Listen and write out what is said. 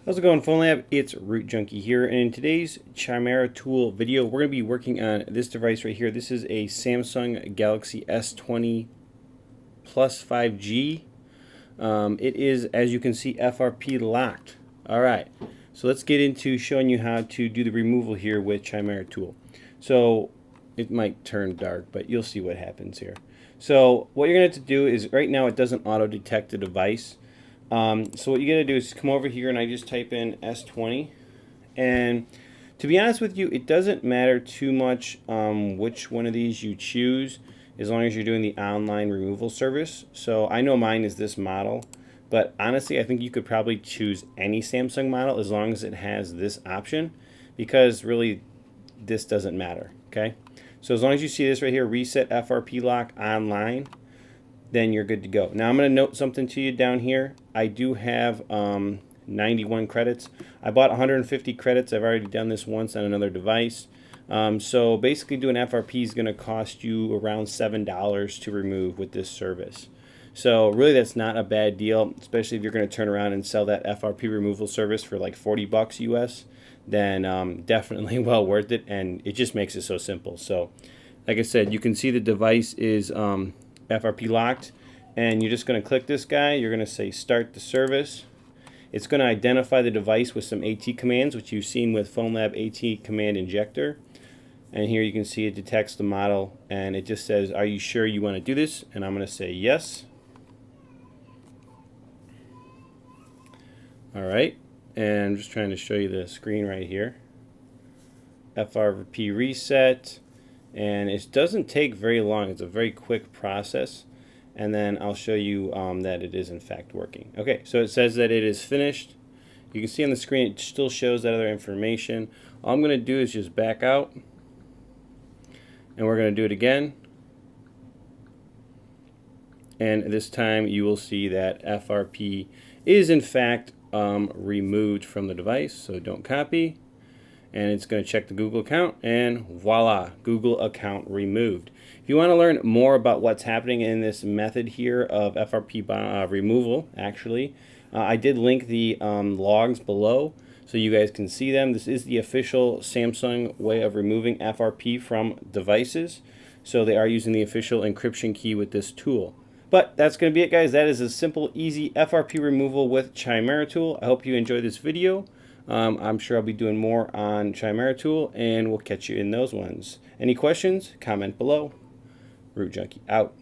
How's it going, PhonLab? It's Root Junkie here, and in today's Chimera Tool video, we're going to be working on this device right here. This is a Samsung Galaxy S20 Plus 5G. It is, as you can see, FRP locked. Alright, so let's get into showing you how to do the removal here with Chimera Tool. So, it might turn dark, but you'll see what happens here. So, what you're going to have to do is, right now it doesn't auto-detect the device. So what you gotta do is come over here and I just type in S20, and to be honest with you, it doesn't matter too much which one of these you choose, as long as you're doing the online removal service. So I know mine is this model, but honestly I think you could probably choose any Samsung model as long as it has this option, because really this doesn't matter. Okay, so as long as you see this right here, reset FRP lock online, then you're good to go. Now I'm going to note something to you down here. I do have 91 credits. I bought 150 credits. I've already done this once on another device. So basically doing FRP is going to cost you around $7 to remove with this service. So really that's not a bad deal, especially if you're going to turn around and sell that FRP removal service for like 40 bucks US, then definitely well worth it, and it just makes it so simple. So like I said, you can see the device is FRP locked, and you're just going to click this guy. You're going to say start the service. It's going to identify the device with some AT commands, which you've seen with PhonLab AT command injector. And here you can see it detects the model, and it just says, are you sure you want to do this? And I'm going to say yes. Alright, and I'm just trying to show you the screen right here. FRP reset. And it doesn't take very long. It's a very quick process, and then I'll show you that it is in fact working. Okay, so it says that it is finished. You can see on the screen it still shows that other information. All I'm going to do is just back out, and we're going to do it again, and this time you will see that FRP is in fact removed from the device, so don't copy. And it's going to check the Google account, and voila, Google account removed. If you want to learn more about what's happening in this method here of FRP removal, actually, I did link the logs below so you guys can see them. This is the official Samsung way of removing FRP from devices, so they are using the official encryption key with this tool. But that's going to be it, guys. That is a simple, easy FRP removal with Chimera Tool. I hope you enjoyed this video. I'm sure I'll be doing more on Chimera Tool, and we'll catch you in those ones. Any questions? Comment below. Root Junkie out.